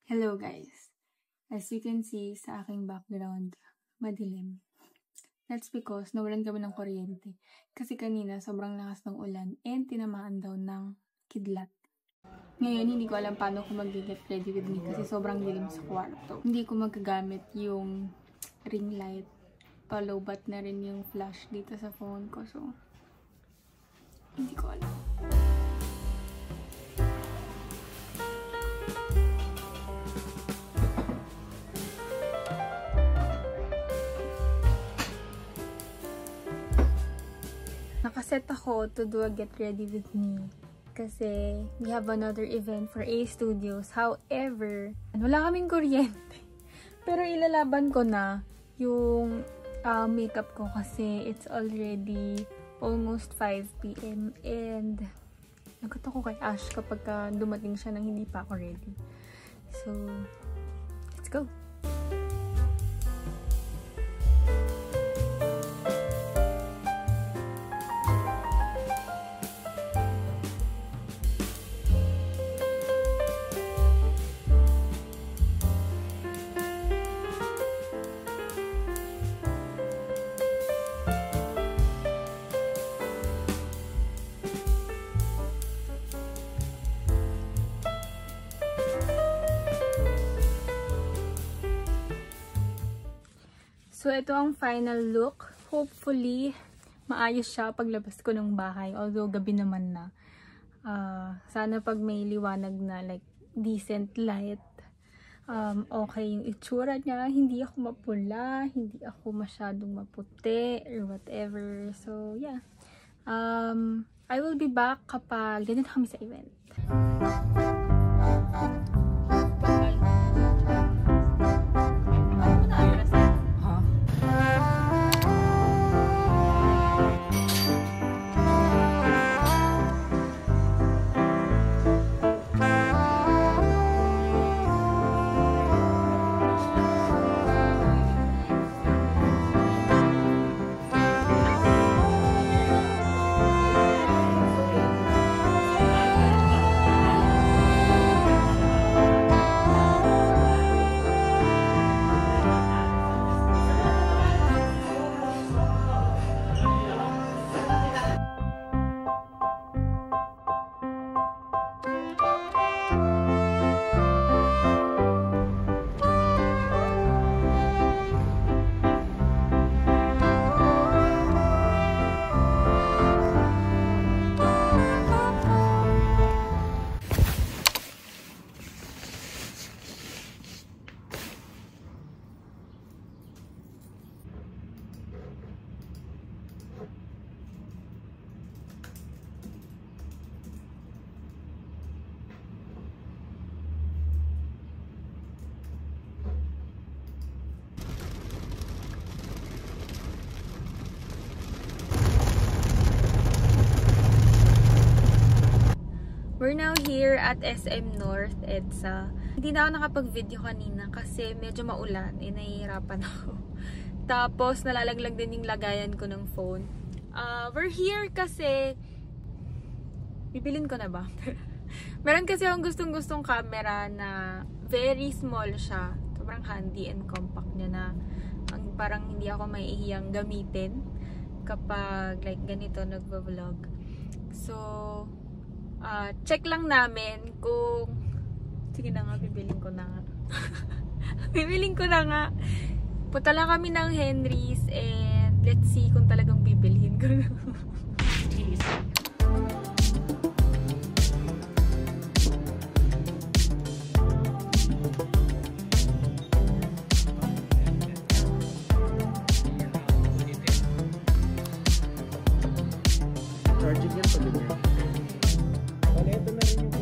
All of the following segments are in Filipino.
Hello guys! As you can see sa aking background, madilim. That's because nawalan kami ng kuryente. Kasi kanina sobrang lakas ng ulan and tinamaan daw ng kidlat. Ngayon hindi ko alam paano ko mag-get ready with me kasi sobrang dilim sa kwarto. Hindi ko magagamit yung ring light. Palobat na rin yung flash dito sa phone ko, so hindi ko alam. Nakaset ako to do a get ready with me kasi we have another event for A Studios. However, wala kaming kuryente. Pero ilalaban ko na yung makeup ko kasi it's already almost 5 PM and nagot ako kay Ash kapag dumating siya nang hindi pa ako ready. So, let's go! So, ito ang final look. Hopefully, maayos siya paglabas ko ng bahay. Although, gabi naman na. Sana pag may liwanag na, like, decent light, okay yung itsura niya. Hindi ako mapula, hindi ako masyadong maputi, or whatever. So, yeah. I will be back kapag ganun kami sa event. We're now here at SM North EDSA. Hindi na ako nakapag-video kanina kasi medyo maulan. Nahihirapan ako. Tapos nalalaglag din yung lagayan ko ng phone. We're here kasi bibilin ko na ba? Meron kasi akong gustong camera na very small siya. Sobrang handy and compact niya na parang hindi ako maihiyang gamitin kapag like ganito nagvo-vlog. So, check lang namin kung sige na nga, bibiling ko na nga. Bibiling ko na nga. Punta lang kami ng Henry's and let's see kung talagang bibilhin ko na. Charging yan pag ganyan. Ito na rin yung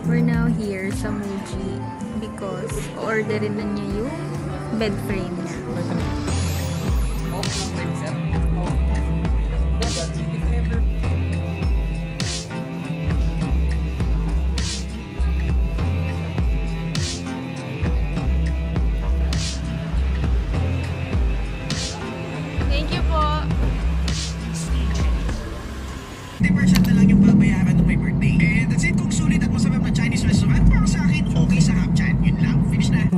We're now here sa Muji because orderin na niya yung bed frame niya.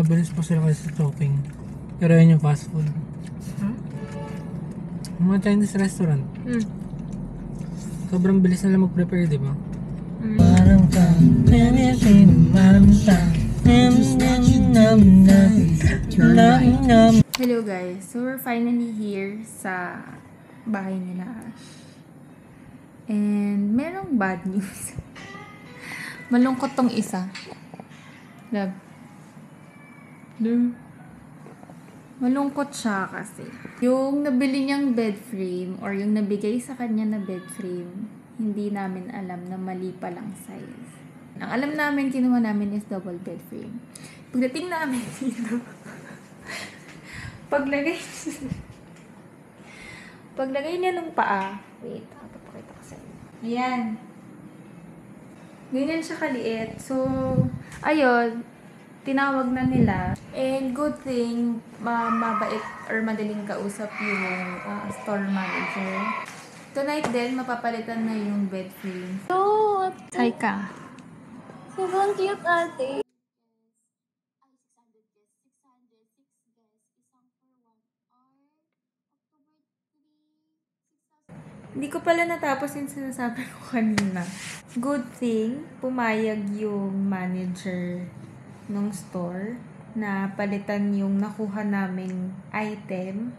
mabilis pa sila kasi sa talking. Pero yun yung fast food. Yung mga Chinese restaurant. Sobrang bilis nila mag-prepare, di ba? Hello guys, so we're finally here sa bahay nila Ash. And merong bad news. Malungkot tong isa. Love. Malungkot siya kasi. Yung nabili niyang bed frame or yung nabigay sa kanya na bed frame, hindi namin alam na mali palang size. Ang alam namin, kinuha namin is double bed frame. Pagdating namin dito, paglagay niya ng paa, wait, papakita ko sa inyo. Ayan. Ganyan siya kaliit. So, ayun, tinawag na nila. And good thing, mabait or madaling kausap yung store manager. Tonight din, mapapalitan na yung bed frame. So, Hi ka. sobrang cute ate. Hindi ko pala natapos yung sinasabi ko kanina. Good thing, pumayag yung manager ng store na palitan yung nakuha naming item.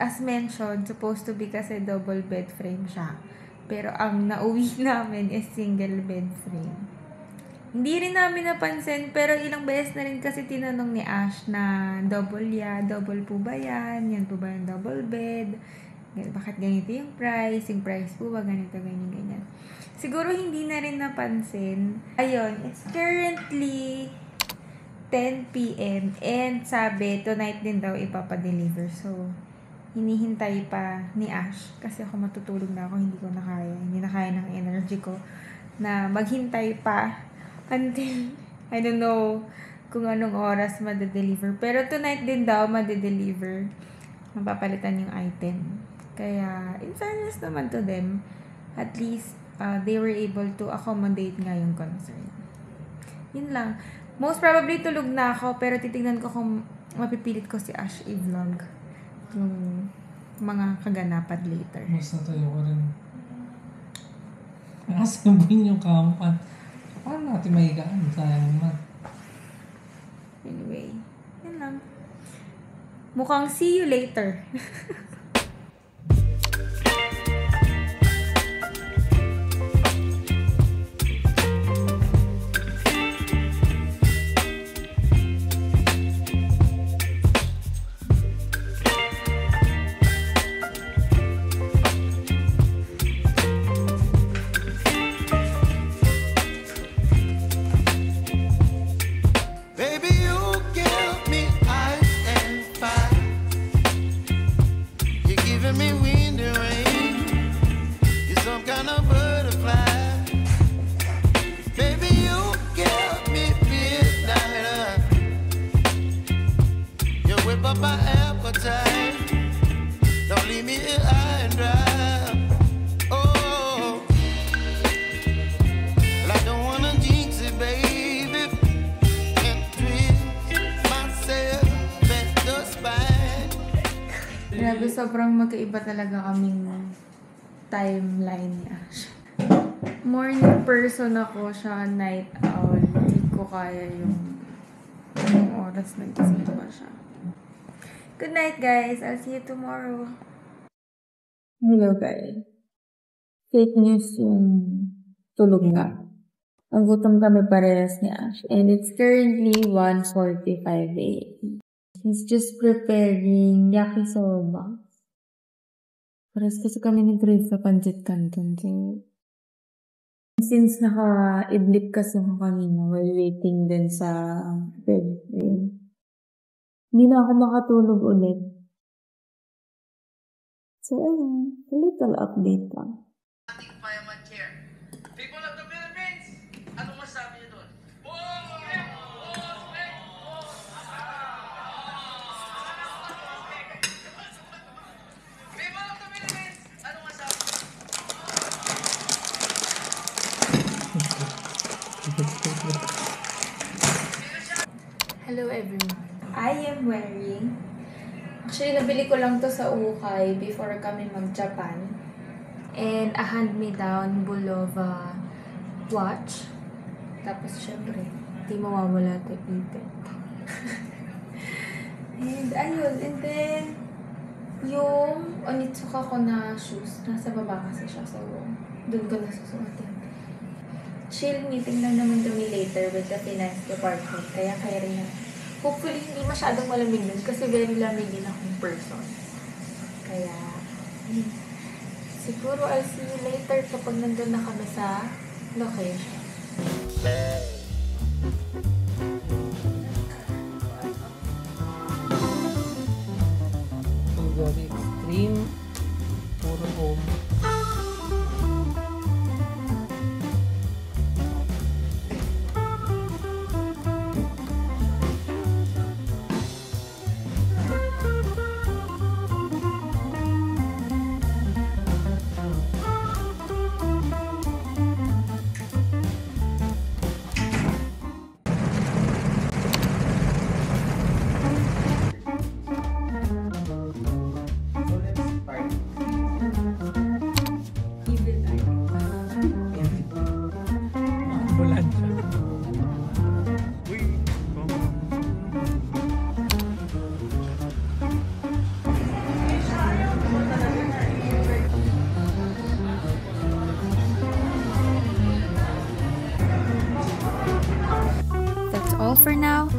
As mentioned, supposed to be kasi double bed frame siya. Pero ang nauwi namin is single bed frame. Hindi rin namin napansin, pero ilang beses na rin kasi tinanong ni Ash na double po ba yan? Yan po ba yung double bed? Bakit ganito yung price? Yung price po ba ganito, ganyan. Siguro hindi na rin napansin. Ayun, it's currently 10 p.m. and sabi, tonight din daw ipapadeliver. So, hinihintay pa ni Ash. Kasi ako matutulog na ako, hindi ko na kaya. Hindi na kaya ng energy ko na maghintay pa until, I don't know kung anong oras madedeliver. Pero tonight din daw madedeliver. Mapapalitan yung item. Kaya, in fairness naman to them, at least, they were able to accommodate nga yung concern. Yun lang. Most probably, tulog na ako, pero titignan ko kung mapipilit ko si Ash i-vlog yung mga kaganapan later. Mas natayo ko rin. Nakasabuhin yung kampan. Paano natin mahigaan? Sayang naman. Anyway, yun lang. Mukhang see you later. Grabe, sobrang magkaiba talaga kaming timeline ni Ash. Morning person ako siya, night owl. Hindi ko kaya yung oras na gising pa siya. Good night, guys. I'll see you tomorrow. Hello, guys. Fake news yung tulog nga. Ang gutom kami parehas ni Ash. And it's currently 1:45 a.m. He's just preparing yakisoba. Parehas kasi kami ni Grace sa pancit canton. So, since naka-idlip kasi ako kanina while waiting din sa bed, hindi na ako makatulog ulit. So, ayun. A little update lang. Fireman chair. People of the Philippines, ano masabi niyo doon? People of the Philippines, ano masabi niyo? Hello Hello everyone. I am wearing, actually nabili ko lang to sa Ukay before kami mag-Japan. And a hand-me-down Bulova watch. Tapos syempre, di mawawala ito ipit. And ayun, and then yung Onitsuka ko na shoes, nasa baba kasi siya. So, doon ko nasusuotin. Chill meeting lang naman kami later with the finance department. Kaya rin na. Hopefully, hindi masyadong malamig din kasi very lamig din akong person. Kaya, siguro I'll see you later kapag nandun na kami sa location. Very extreme. Puro home. That's all for now.